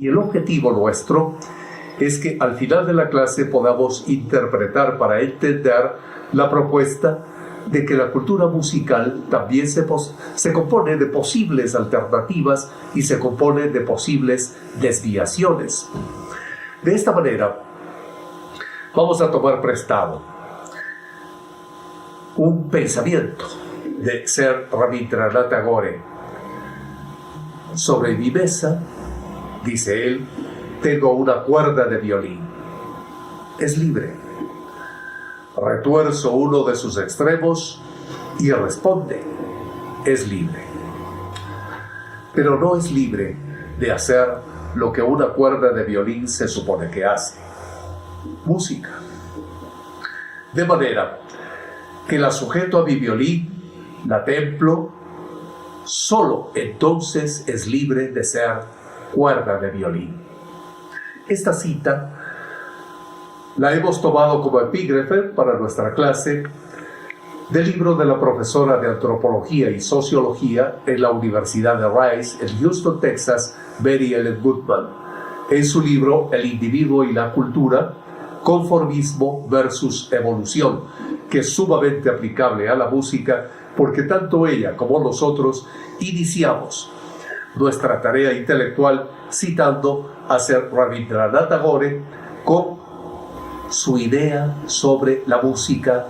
Y el objetivo nuestro es que al final de la clase podamos interpretar para entender la propuesta de que la cultura musical también se compone de posibles alternativas y se compone de posibles desviaciones. De esta manera, vamos a tomar prestado un pensamiento de Sir Rabindranath Tagore. Sobre mi mesa, dice él, tengo una cuerda de violín. Es libre. Retuerzo uno de sus extremos y responde. Es libre. Pero no es libre de hacer lo que una cuerda de violín se supone que hace. Música. De manera que la sujeto a mi violín, la templo, solo entonces es libre de ser cuerda de violín. Esta cita la hemos tomado como epígrafe para nuestra clase del libro de la profesora de Antropología y Sociología en la Universidad de Rice, en Houston, Texas, Mary Ellen Goodman, en su libro El individuo y la cultura, conformismo versus evolución, que es sumamente aplicable a la música porque tanto ella como nosotros iniciamos nuestra tarea intelectual citando a Sir Rabindranath Tagore con su idea sobre la música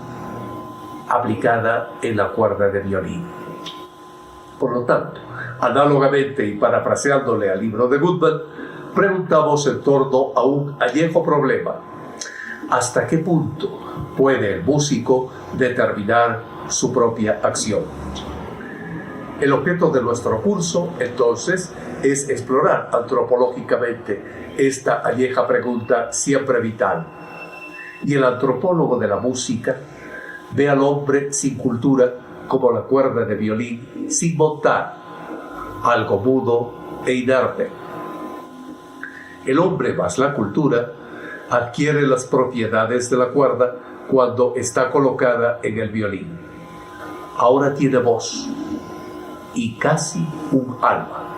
aplicada en la cuerda de violín. Por lo tanto, análogamente y parafraseándole al libro de Goodman, preguntamos en torno a un añejo problema: ¿hasta qué punto puede el músico determinar su propia acción? El objeto de nuestro curso, entonces, es explorar antropológicamente esta añeja pregunta siempre vital. Y el antropólogo de la música ve al hombre sin cultura como la cuerda de violín sin montar, algo mudo e inerte. El hombre más la cultura adquiere las propiedades de la cuerda cuando está colocada en el violín. Ahora tiene voz y casi un alma.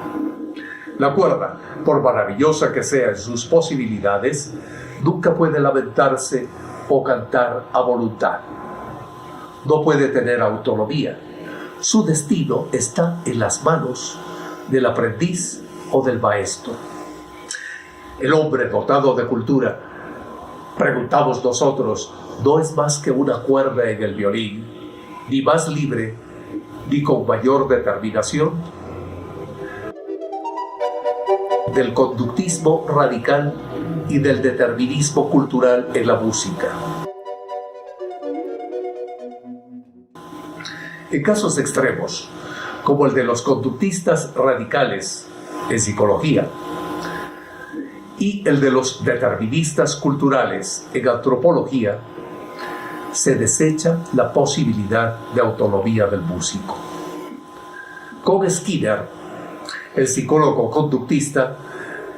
La cuerda, por maravillosa que sea en sus posibilidades, nunca puede lamentarse o cantar a voluntad. No puede tener autonomía. Su destino está en las manos del aprendiz o del maestro. El hombre dotado de cultura, preguntamos nosotros, no es más que una cuerda en el violín, ni más libre, ni con mayor determinación. Del conductismo radical y del determinismo cultural en la música. En casos extremos, como el de los conductistas radicales en psicología y el de los deterministas culturales en antropología, se desecha la posibilidad de autonomía del músico. Con Skinner, el psicólogo conductista,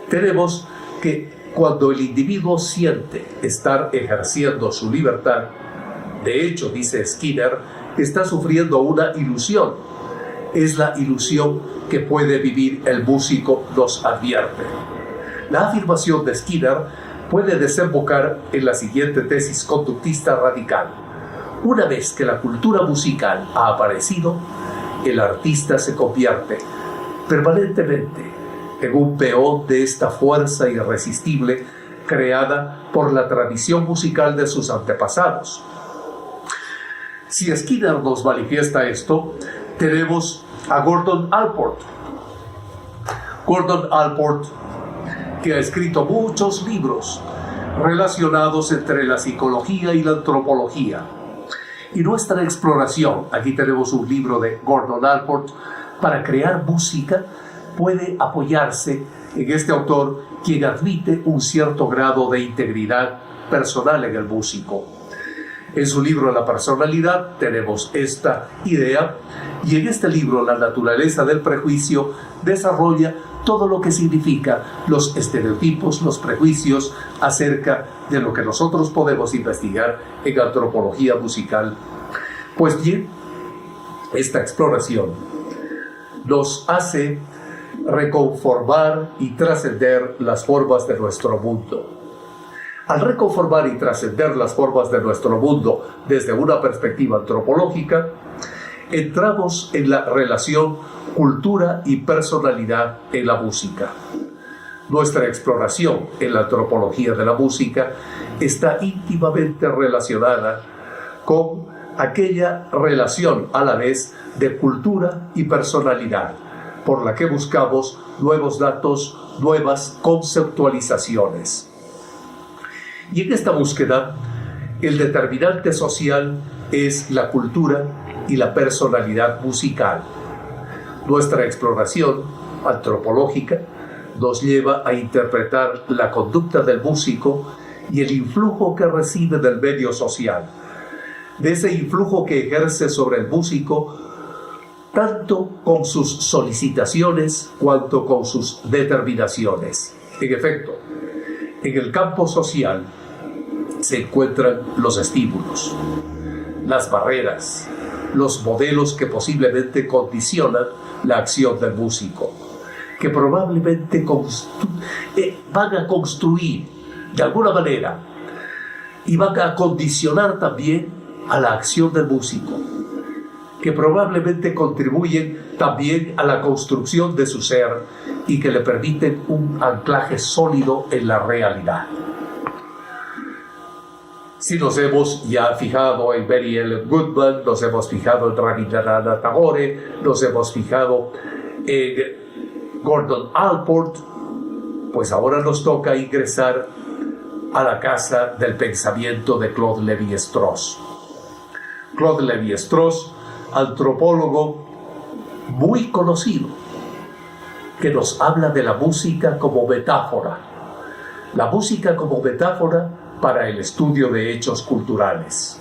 tenemos que cuando el individuo siente estar ejerciendo su libertad, de hecho, dice Skinner, está sufriendo una ilusión. Es la ilusión que puede vivir el músico, nos advierte. La afirmación de Skinner puede desembocar en la siguiente tesis conductista radical. Una vez que la cultura musical ha aparecido, el artista se convierte permanentemente en un peón de esta fuerza irresistible creada por la tradición musical de sus antepasados. Si Skinner nos manifiesta esto, tenemos a Gordon Allport. Gordon Allport, que ha escrito muchos libros relacionados entre la psicología y la antropología. Y nuestra exploración, aquí tenemos un libro de Gordon Allport, para crear música, puede apoyarse en este autor, quien admite un cierto grado de integridad personal en el músico. En su libro La personalidad tenemos esta idea, y en este libro La naturaleza del prejuicio desarrolla todo lo que significa los estereotipos, los prejuicios acerca de lo que nosotros podemos investigar en antropología musical. Pues bien, esta exploración nos hace reconformar y trascender las formas de nuestro mundo. Al reconformar y trascender las formas de nuestro mundo desde una perspectiva antropológica, entramos en la relación cultura y personalidad en la música. Nuestra exploración en la antropología de la música está íntimamente relacionada con aquella relación a la vez de cultura y personalidad, por la que buscamos nuevos datos, nuevas conceptualizaciones. Y en esta búsqueda, el determinante social es la cultura y la personalidad musical. Nuestra exploración antropológica nos lleva a interpretar la conducta del músico y el influjo que recibe del medio social, de ese influjo que ejerce sobre el músico tanto con sus solicitaciones cuanto con sus determinaciones. En efecto, en el campo social se encuentran los estímulos, las barreras, los modelos que posiblemente condicionan la acción del músico, que probablemente van a construir de alguna manera y van a condicionar también a la acción del músico, que probablemente contribuyen también a la construcción de su ser y que le permiten un anclaje sólido en la realidad. Si nos hemos ya fijado en Mary Ellen Goodman, nos hemos fijado en Rabindranath Tagore, nos hemos fijado en Gordon Allport, pues ahora nos toca ingresar a la casa del pensamiento de Claude Lévi-Strauss. Claude Lévi-Strauss, antropólogo muy conocido, que nos habla de la música como metáfora. La música como metáfora para el estudio de hechos culturales.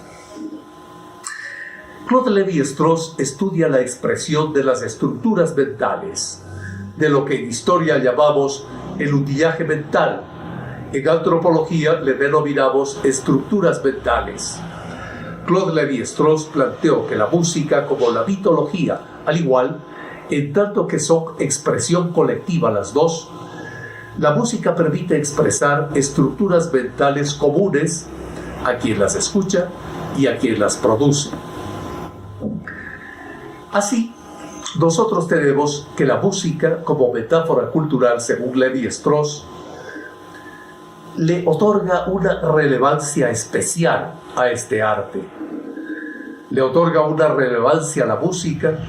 Claude Lévi-Strauss estudia la expresión de las estructuras mentales, de lo que en historia llamamos el utillaje mental. En antropología le denominamos estructuras mentales. Claude Lévi-Strauss planteó que la música, como la mitología, al igual, en tanto que son expresión colectiva las dos, la música permite expresar estructuras mentales comunes a quien las escucha y a quien las produce. Así, nosotros tenemos que la música, como metáfora cultural, según Lévi-Strauss, le otorga una relevancia especial a este arte. Le otorga una relevancia a la música.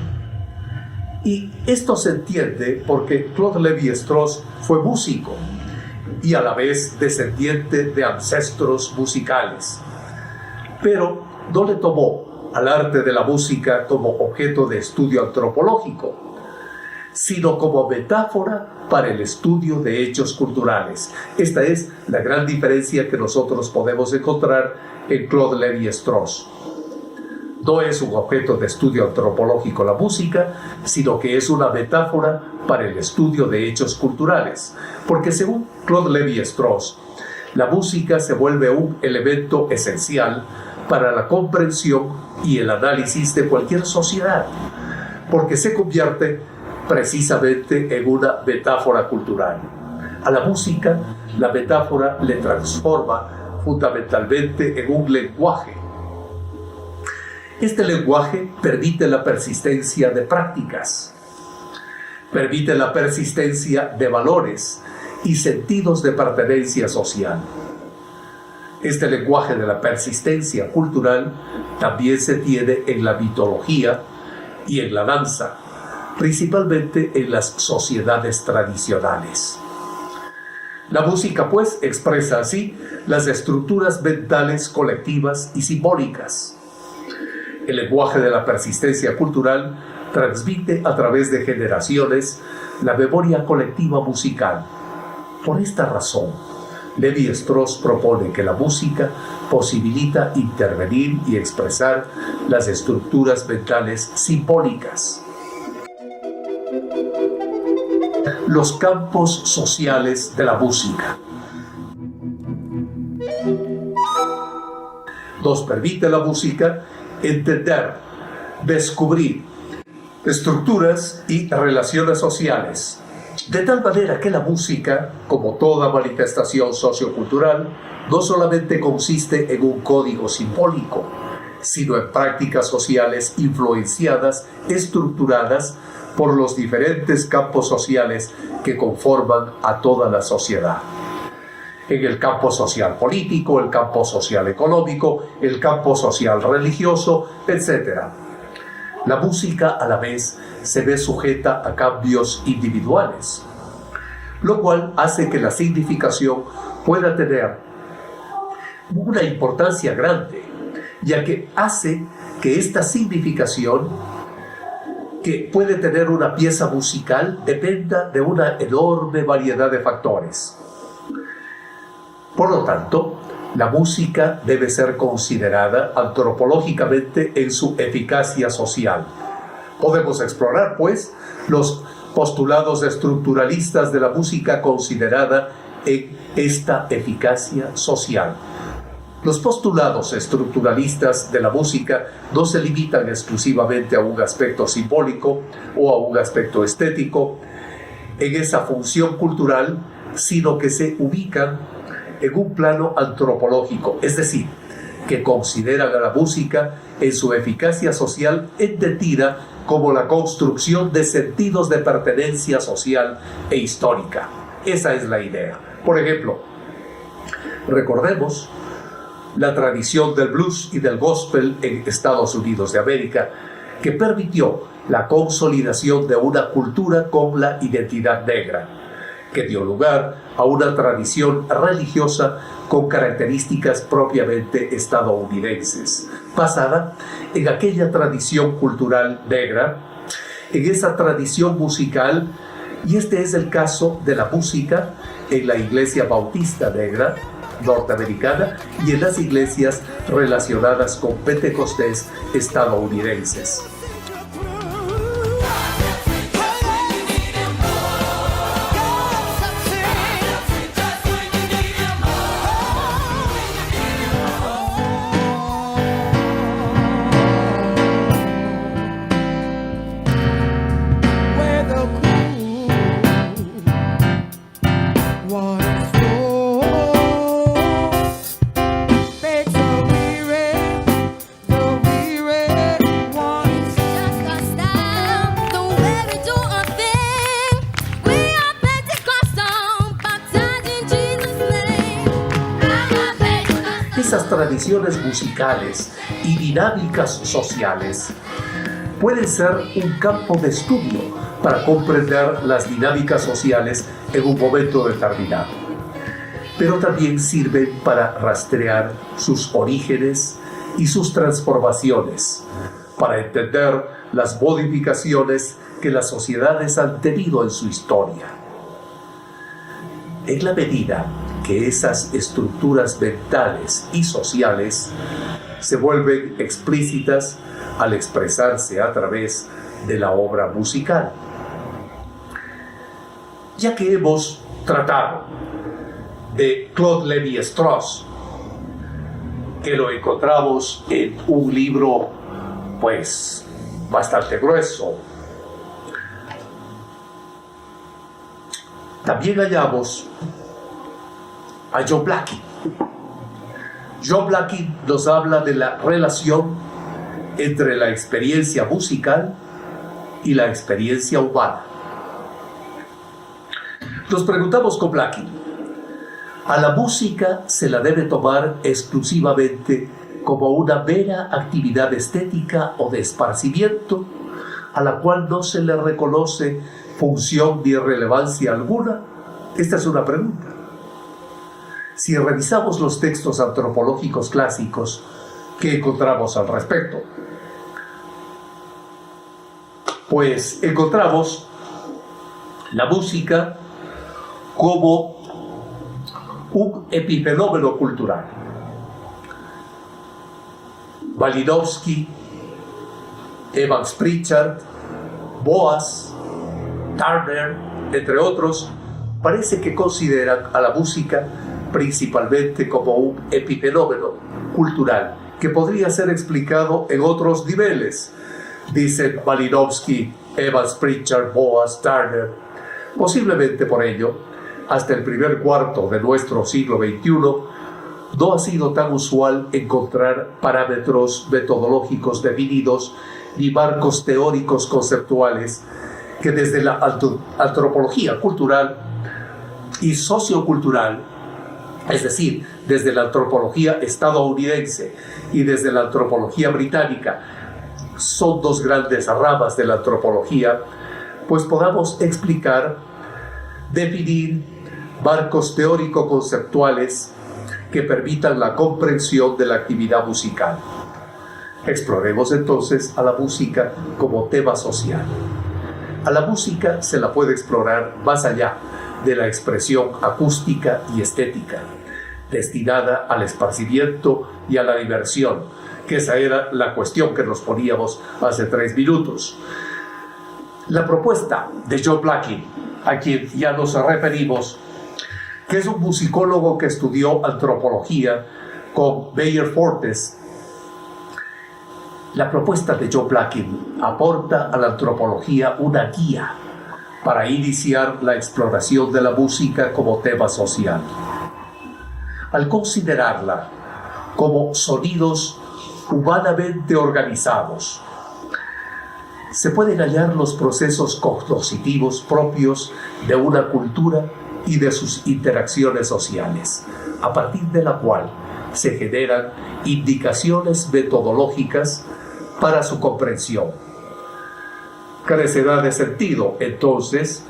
Y esto se entiende porque Claude Lévi-Strauss fue músico y a la vez descendiente de ancestros musicales. Pero no le tomó al arte de la música como objeto de estudio antropológico, sino como metáfora para el estudio de hechos culturales. Esta es la gran diferencia que nosotros podemos encontrar en Claude Lévi-Strauss. No es un objeto de estudio antropológico la música, sino que es una metáfora para el estudio de hechos culturales. Porque según Claude Lévi-Strauss, la música se vuelve un elemento esencial para la comprensión y el análisis de cualquier sociedad, porque se convierte precisamente en una metáfora cultural. A la música, la metáfora le transforma fundamentalmente en un lenguaje. Este lenguaje permite la persistencia de prácticas, permite la persistencia de valores y sentidos de pertenencia social. Este lenguaje de la persistencia cultural también se tiene en la mitología y en la danza, principalmente en las sociedades tradicionales. La música, pues, expresa así las estructuras mentales colectivas y simbólicas. El lenguaje de la persistencia cultural transmite a través de generaciones la memoria colectiva musical. Por esta razón, Lévi-Strauss propone que la música posibilita intervenir y expresar las estructuras mentales simbólicas. Los campos sociales de la música. Nos permite la música entender, descubrir estructuras y relaciones sociales, De tal manera que la música, como toda manifestación sociocultural, no solamente consiste en un código simbólico, sino en prácticas sociales influenciadas, estructuradas por los diferentes campos sociales que conforman a toda la sociedad. En el campo social político, el campo social económico, el campo social religioso, etc. La música a la vez se ve sujeta a cambios individuales, lo cual hace que la significación pueda tener una importancia grande, ya que hace que esta significación que puede tener una pieza musical dependa de una enorme variedad de factores. Por lo tanto, la música debe ser considerada antropológicamente en su eficacia social. Podemos explorar, pues, los postulados estructuralistas de la música considerada en esta eficacia social. Los postulados estructuralistas de la música no se limitan exclusivamente a un aspecto simbólico o a un aspecto estético en esa función cultural, sino que se ubican en un plano antropológico, es decir, que consideran a la música en su eficacia social entendida como la construcción de sentidos de pertenencia social e histórica. Esa es la idea. Por ejemplo, recordemos la tradición del blues y del gospel en Estados Unidos de América, que permitió la consolidación de una cultura con la identidad negra, que dio lugar a una tradición religiosa con características propiamente estadounidenses, basada en aquella tradición cultural negra, en esa tradición musical, y este es el caso de la música en la Iglesia Bautista Negra norteamericana y en las iglesias relacionadas con Pentecostés estadounidenses. Esas tradiciones musicales y dinámicas sociales pueden ser un campo de estudio para comprender las dinámicas sociales en un momento determinado, pero también sirven para rastrear sus orígenes y sus transformaciones, para entender las modificaciones que las sociedades han tenido en su historia. En la medida que esas estructuras mentales y sociales se vuelven explícitas al expresarse a través de la obra musical. Ya que hemos tratado de Claude Lévi-Strauss, que lo encontramos en un libro pues bastante grueso, también hallamos a John Blackie. John Blackie nos habla de la relación entre la experiencia musical y la experiencia humana. Nos preguntamos con Blackie, ¿a la música se la debe tomar exclusivamente como una mera actividad estética o de esparcimiento, a la cual no se le reconoce función ni relevancia alguna? Esta es una pregunta. Si revisamos los textos antropológicos clásicos, ¿qué encontramos al respecto? Pues encontramos la música como un epifenómeno cultural. Malinowski, Evans Pritchard, Boas, Turner, entre otros, parece que consideran a la música principalmente como un epifenómeno cultural que podría ser explicado en otros niveles, dicen Malinowski, Evans Pritchard, Boas, Turner, Posiblemente por ello, hasta el primer cuarto de nuestro siglo XXI, no ha sido tan usual encontrar parámetros metodológicos definidos ni marcos teóricos conceptuales que desde la antropología cultural y sociocultural, es decir, desde la antropología estadounidense y desde la antropología británica, son dos grandes ramas de la antropología, pues podamos explicar, definir marcos teórico-conceptuales que permitan la comprensión de la actividad musical. Exploremos entonces a la música como tema social. A la música se la puede explorar más allá de la expresión acústica y estética, destinada al esparcimiento y a la diversión, que esa era la cuestión que nos poníamos hace 3 minutos. La propuesta de John Blackie, a quien ya nos referimos, que es un musicólogo que estudió antropología con Meyer Fortes. La propuesta de John Blackie aporta a la antropología una guía para iniciar la exploración de la música como tema social. Al considerarla como sonidos humanamente organizados, se pueden hallar los procesos cognitivos propios de una cultura y de sus interacciones sociales, a partir de la cual se generan indicaciones metodológicas para su comprensión. Carecerá de sentido, entonces,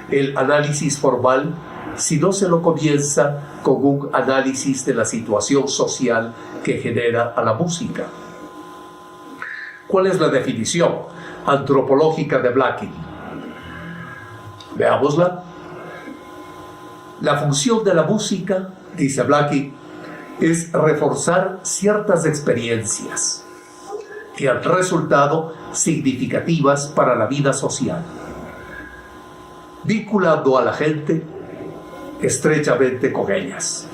el análisis formal si no se lo comienza con un análisis de la situación social que genera a la música. ¿Cuál es la definición antropológica de Blackie? Veámosla. La función de la música, dice Blackie, es reforzar ciertas experiencias que han resultado significativas para la vida social, vinculando a la gente estrechamente con ellas.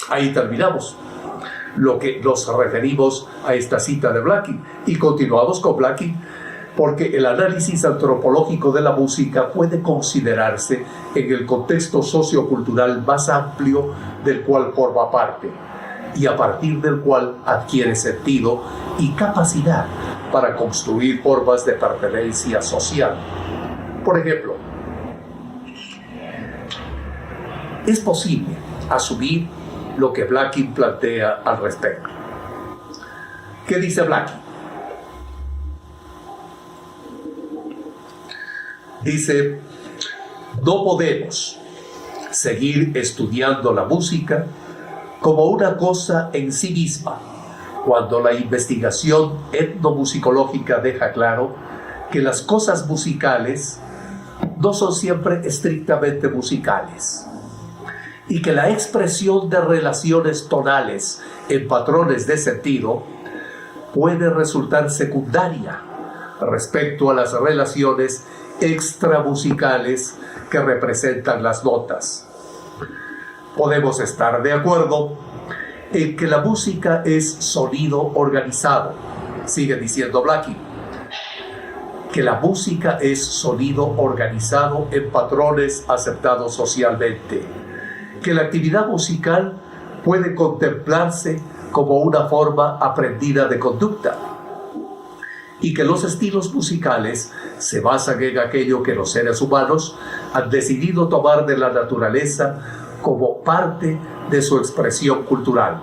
Ahí terminamos lo que nos referimos a esta cita de Blackie y continuamos con Blackie, porque el análisis antropológico de la música puede considerarse en el contexto sociocultural más amplio del cual forma parte y a partir del cual adquiere sentido y capacidad para construir formas de pertenencia social. Por ejemplo, es posible asumir lo que Blackie plantea al respecto. ¿Qué dice Blackie? Dice, no podemos seguir estudiando la música como una cosa en sí misma, cuando la investigación etnomusicológica deja claro que las cosas musicales no son siempre estrictamente musicales y que la expresión de relaciones tonales en patrones de sentido puede resultar secundaria respecto a las relaciones extramusicales que representan las notas. Podemos estar de acuerdo en que la música es sonido organizado, sigue diciendo Blackie, que la música es sonido organizado en patrones aceptados socialmente, que la actividad musical puede contemplarse como una forma aprendida de conducta y que los estilos musicales se basan en aquello que los seres humanos han decidido tomar de la naturaleza como parte de su expresión cultural,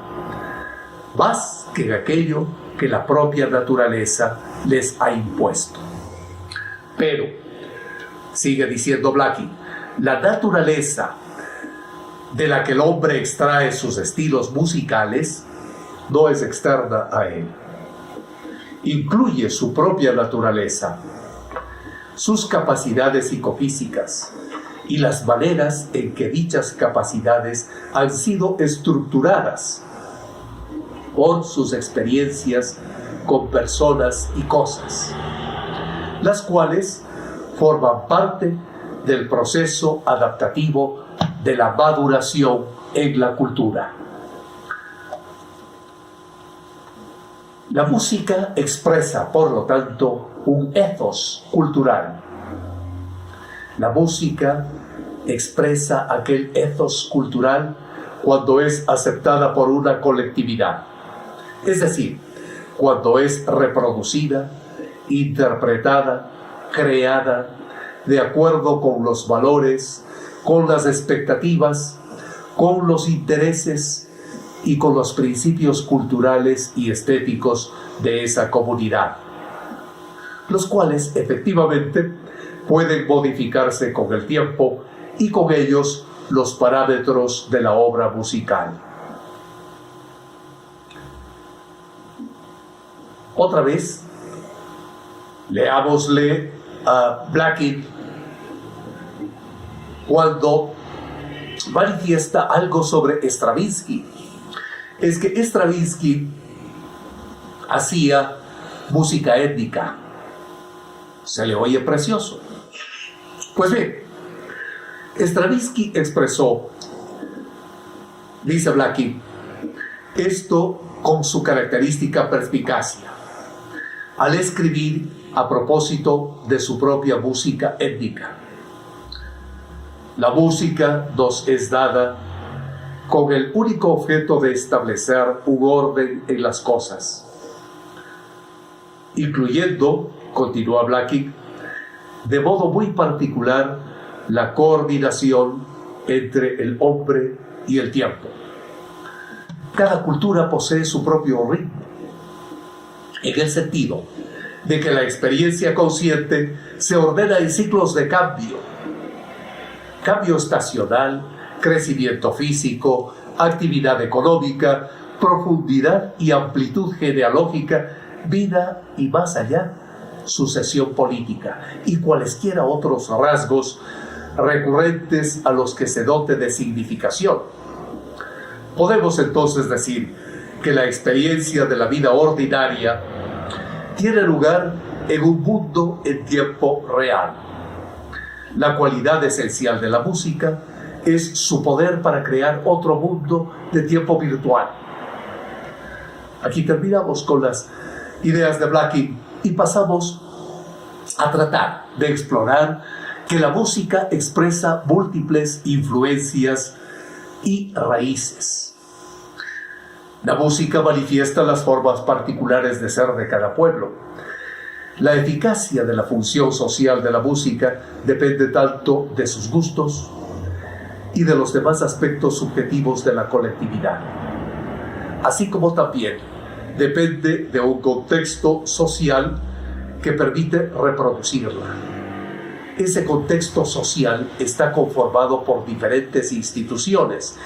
más que en aquello que la propia naturaleza les ha impuesto. Pero, sigue diciendo Blackie, la naturaleza de la que el hombre extrae sus estilos musicales no es externa a él. Incluye su propia naturaleza, sus capacidades psicofísicas y las maneras en que dichas capacidades han sido estructuradas por sus experiencias con personas y cosas, las cuales forman parte del proceso adaptativo de la maduración en la cultura. La música expresa, por lo tanto, un ethos cultural. La música expresa aquel ethos cultural cuando es aceptada por una colectividad, es decir, cuando es reproducida, interpretada, creada de acuerdo con los valores, con las expectativas, con los intereses y con los principios culturales y estéticos de esa comunidad, los cuales efectivamente pueden modificarse con el tiempo y con ellos los parámetros de la obra musical. Otra vez, leámosle a Blacking cuando manifiesta algo sobre Stravinsky. Es que Stravinsky hacía música étnica. Se le oye precioso. Pues bien, Stravinsky expresó, dice Blacking, esto con su característica perspicacia, al escribir a propósito de su propia música étnica. La música nos es dada con el único objeto de establecer un orden en las cosas, incluyendo, continúa Blacking, de modo muy particular la coordinación entre el hombre y el tiempo. Cada cultura posee su propio ritmo, en el sentido de que la experiencia consciente se ordena en ciclos de cambio estacional, crecimiento físico, actividad económica, profundidad y amplitud genealógica, vida y más allá, sucesión política y cualesquiera otros rasgos recurrentes a los que se dote de significación. Podemos entonces decir que la experiencia de la vida ordinaria tiene lugar en un mundo en tiempo real. La cualidad esencial de la música es su poder para crear otro mundo de tiempo virtual. Aquí terminamos con las ideas de Blacking y pasamos a tratar de explorar que la música expresa múltiples influencias y raíces. La música manifiesta las formas particulares de ser de cada pueblo. La eficacia de la función social de la música depende tanto de sus gustos y de los demás aspectos subjetivos de la colectividad, así como también depende de un contexto social que permite reproducirla. Ese contexto social está conformado por diferentes instituciones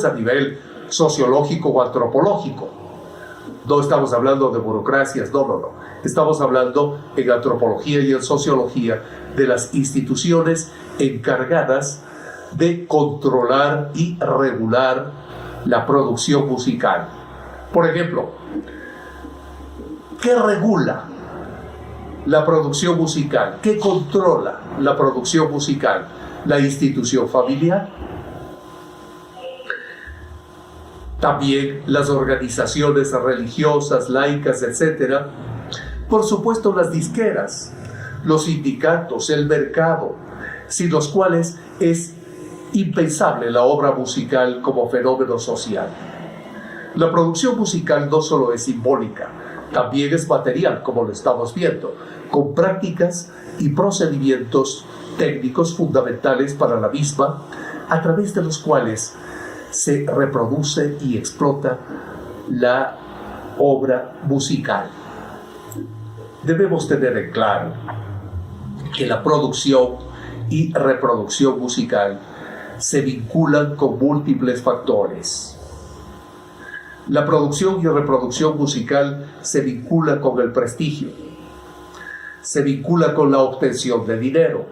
a nivel sociológico o antropológico. No estamos hablando de burocracias, no. Estamos hablando en antropología y en sociología de las instituciones encargadas de controlar y regular la producción musical. Por ejemplo, ¿qué regula la producción musical? ¿Qué controla la producción musical? La institución familiar. También las organizaciones religiosas, laicas, etc. Por supuesto, las disqueras, los sindicatos, el mercado, sin los cuales es impensable la obra musical como fenómeno social. La producción musical no solo es simbólica, también es material, como lo estamos viendo, con prácticas y procedimientos técnicos fundamentales para la misma, a través de los cuales se reproduce y explota la obra musical. Debemos tener en claro que la producción y reproducción musical se vinculan con múltiples factores. La producción y reproducción musical se vincula con el prestigio, se vincula con la obtención de dinero,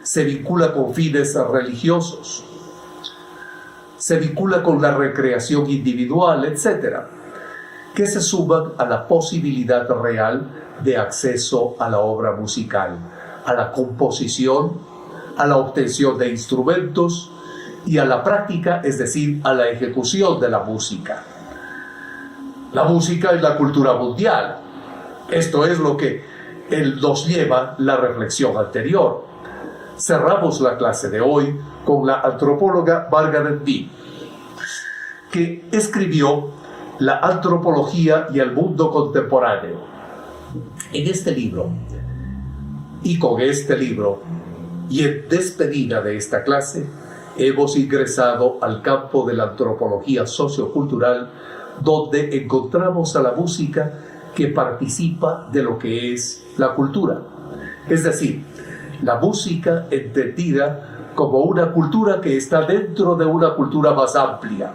se vincula con fines religiosos, se vincula con la recreación individual, etc., que se suman a la posibilidad real de acceso a la obra musical, a la composición, a la obtención de instrumentos y a la práctica, es decir, a la ejecución de la música. La música es la cultura mundial. Esto es lo que nos lleva la reflexión anterior. cerramos la clase de hoy con la antropóloga Margaret Mead, que escribió La antropología y el mundo contemporáneo. En este libro, y con este libro, y en despedida de esta clase, hemos ingresado al campo de la antropología sociocultural, donde encontramos a la música que participa de lo que es la cultura. Es decir, la música entendida como una cultura que está dentro de una cultura más amplia,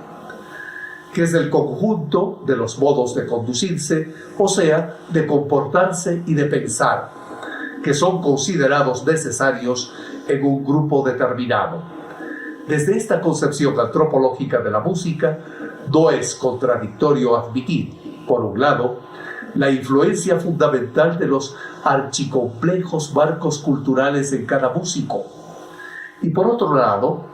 que es el conjunto de los modos de conducirse, o sea, de comportarse y de pensar, que son considerados necesarios en un grupo determinado. Desde esta concepción antropológica de la música, no es contradictorio admitir, por un lado, la influencia fundamental de los archicomplejos marcos culturales en cada músico, y por otro lado,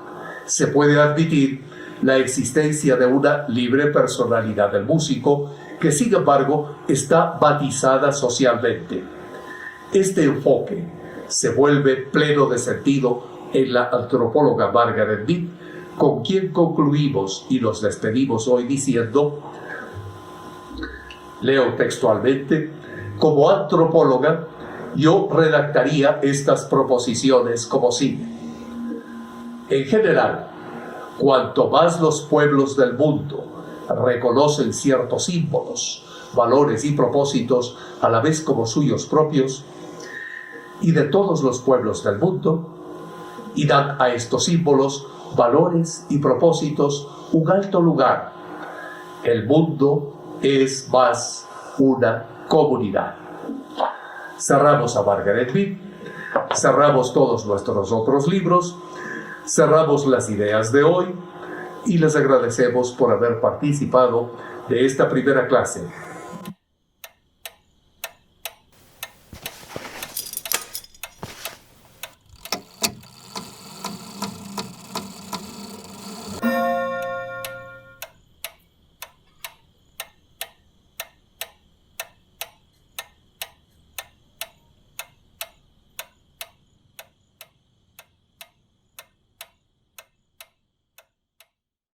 se puede admitir la existencia de una libre personalidad del músico que, sin embargo, está matizada socialmente. Este enfoque se vuelve pleno de sentido en la antropóloga Margaret Mead, con quien concluimos y nos despedimos hoy diciendo, leo textualmente: como antropóloga, yo redactaría estas proposiciones como sigue. En general, cuanto más los pueblos del mundo reconocen ciertos símbolos, valores y propósitos a la vez como suyos propios, y de todos los pueblos del mundo, y dan a estos símbolos, valores y propósitos un alto lugar, el mundo es más una comunidad. Cerramos a Margaret Mead, cerramos todos nuestros otros libros, cerramos las ideas de hoy y les agradecemos por haber participado de esta primera clase